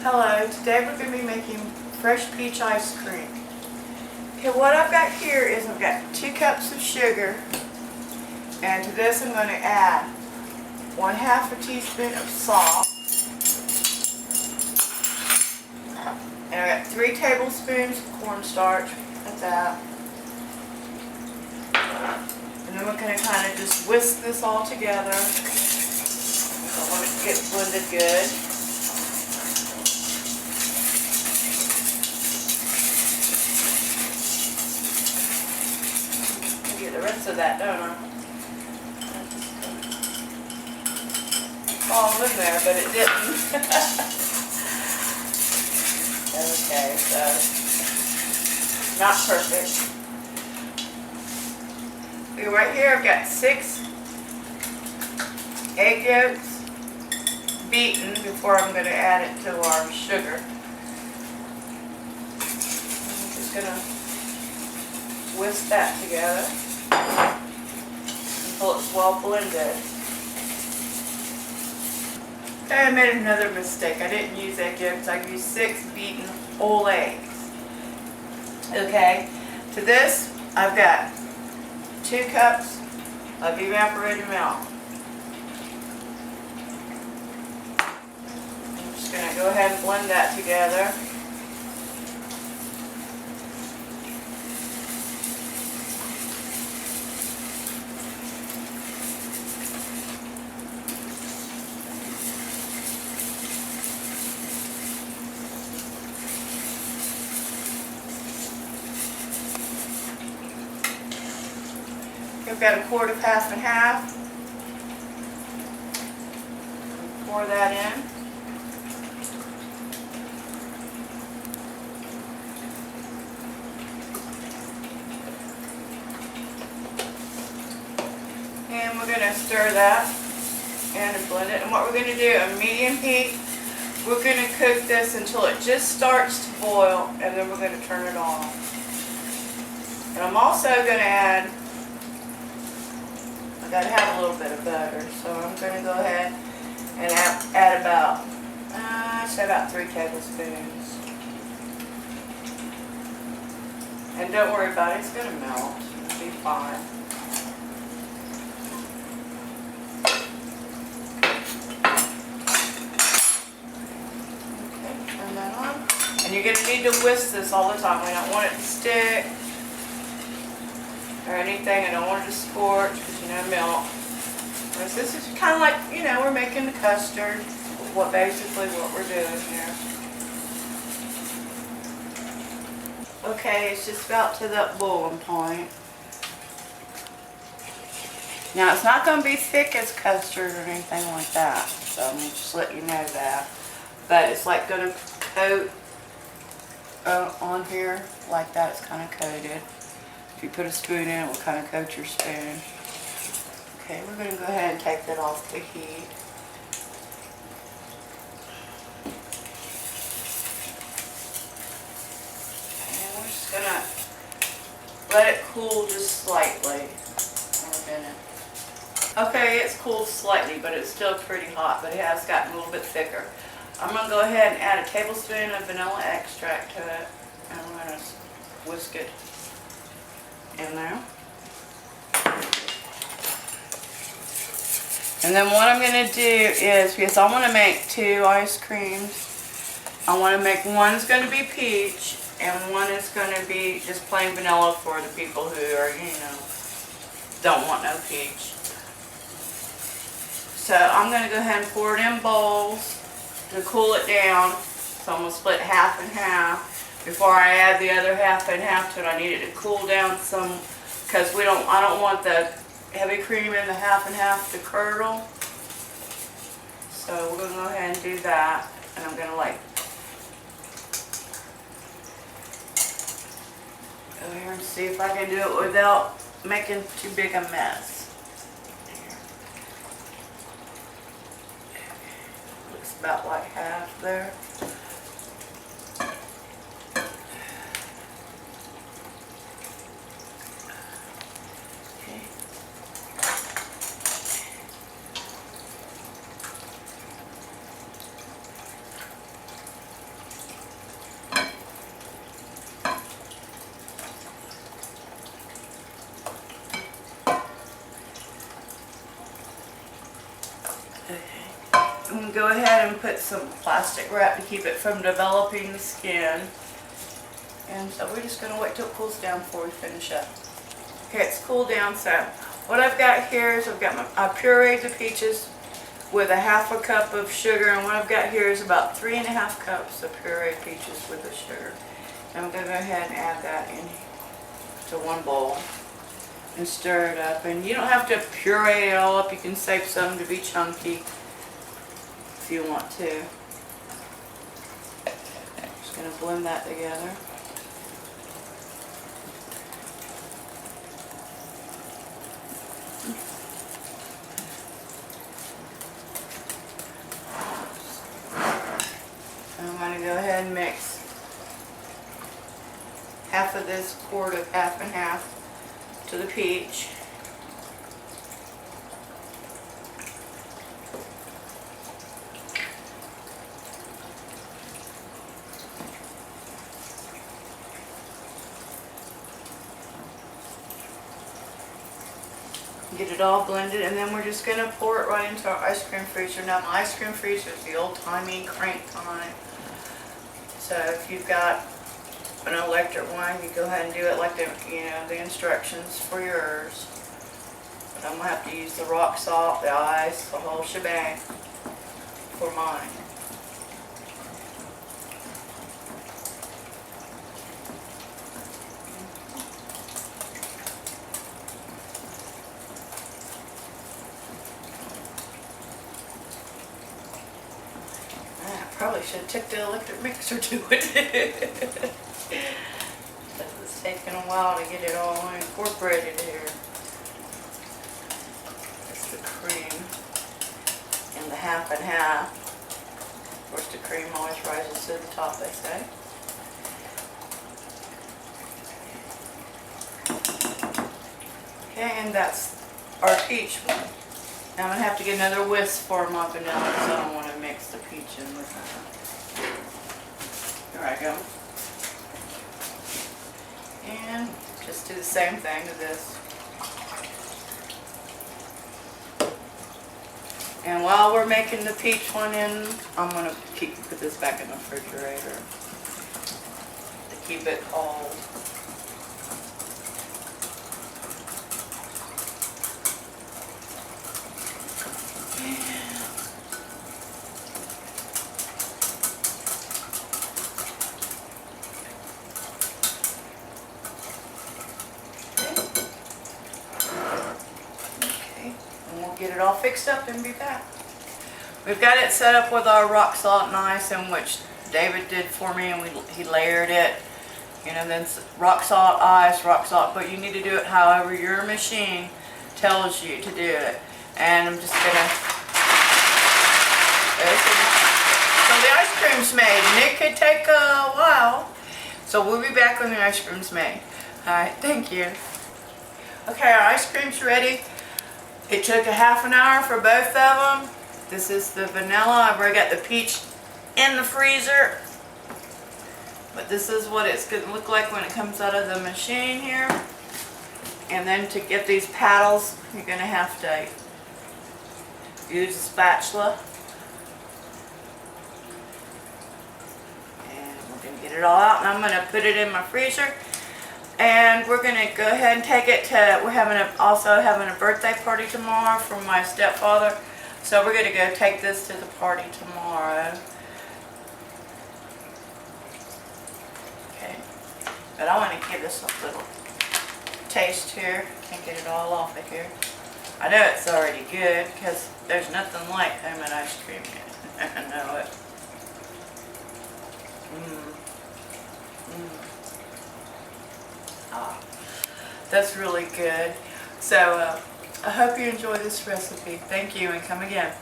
Hello, today we're going to be making fresh peach ice cream. Okay, what I've got here is I've got 2 cups of sugar, and to this I'm going to add 1/2 teaspoon of salt, and I've got 3 tablespoons of cornstarch, like that. And then we're going to kind of just whisk this all together. I want it to get blended good. Get the rest of that, don't I? Fall in there, but it didn't. Okay, so not perfect. Okay, right here I've got 6 egg yolks beaten before I'm going to add it to our sugar. I'm just going to whisk that together until it's well blended. Okay, I made another mistake. I didn't use egg yolks. I used 6 beaten whole eggs. Okay, to this I've got 2 cups of evaporated milk. I'm just going to go ahead and blend that together. I've got a quart of half and half. Pour that in. And we're going to stir that and blend it. And what we're going to do on medium heat, we're going to cook this until it just starts to boil, and then we're going to turn it off. And I'm also going to add, I've got to have a little bit of butter, so I'm going to go ahead and add about, I'd say about 3 tablespoons. And don't worry about it, it's going to melt. It'll be fine. Okay, turn that on. And you're going to need to whisk this all the time. We don't want it to stick or anything. I don't want it to scorch because milk. Whereas this is kind of like, we're making the custard. Basically what we're doing here. Okay, it's just about to that boiling point. Now it's not going to be thick as custard or anything like that, so I'm just let you know that. But it's like going to coat on here like that. It's kind of coated. If you put a spoon in, it will kind of coat your spoon. Okay, we're going to go ahead and take that off the heat. And we're just going to let it cool just slightly for a minute. Okay, it's cooled slightly, but it's still pretty hot, but it has gotten a little bit thicker. I'm going to go ahead and add a tablespoon of vanilla extract to it, and I'm going to whisk it in there. And then what I'm going to do is, because I want to make 2 ice creams, I want to make one's going to be peach and one is going to be just plain vanilla for the people who are, don't want no peach. So I'm going to go ahead and pour it in bowls to cool it down. So I'm going to split half and half. Before I add the other half and half to it, I need it to cool down some, because I don't want the heavy cream in the half and half to curdle. So we're going to go ahead and do that, and I'm going to go here and see if I can do it without making too big a mess. Looks about like half there. go ahead and put some plastic wrap to keep it from developing the skin. And so we're just going to wait till it cools down before we finish up. Okay, it's cooled down, so what I've got here is I pureed the peaches with a ½ cup of sugar, and what I've got here is about 3½ cups of pureed peaches with the sugar. And I'm going to go ahead and add that in to one bowl and stir it up. And you don't have to puree it all up. You can save some to be chunky if you want to. Just going to blend that together. I'm going to go ahead and mix half of this quart of half and half to the peach. Get it all blended, and then we're just going to pour it right into our ice cream freezer. Now my ice cream freezer is the old-timey crank kind. So if you've got an electric one, you go ahead and do it like the instructions for yours. But I'm going to have to use the rock salt, the ice, the whole shebang for mine. Probably should have took the electric mixer to it. It's taken a while to get it all incorporated here. That's the cream and the half and half. Of course, the cream always rises to the top, they say. Okay, and that's our peach one. Now I'm going to have to get another whisk for my vanilla because I don't want to mix the peach in with that. Here I go. And just do the same thing to this. And while we're making the peach one in, I'm going to put this back in the refrigerator to keep it cold. Get it all fixed up and be back. We've got it set up with our rock salt and ice, in which David did for me, and he layered it. Then rock salt, ice, rock salt, but you need to do it however your machine tells you to do it. And I'm just gonna. So the ice cream's made, and it could take a while. So we'll be back when the ice cream's made. All right, thank you. Okay, our ice cream's ready. It took a ½ an hour for both of them. This is the vanilla. I've already got the peach in the freezer. But this is what it's going to look like when it comes out of the machine here. And then to get these paddles, you're going to have to use a spatula. And we're going to get it all out. And I'm going to put it in my freezer. And we're going to go ahead and take it to, we're also having a birthday party tomorrow for my stepfather. So we're going to go take this to the party tomorrow. Okay. But I want to give this a little taste here. Can't get it all off of here. I know it's already good because there's nothing like homemade ice cream yet. I know it. That's really good. So I hope you enjoy this recipe. Thank you, and come again.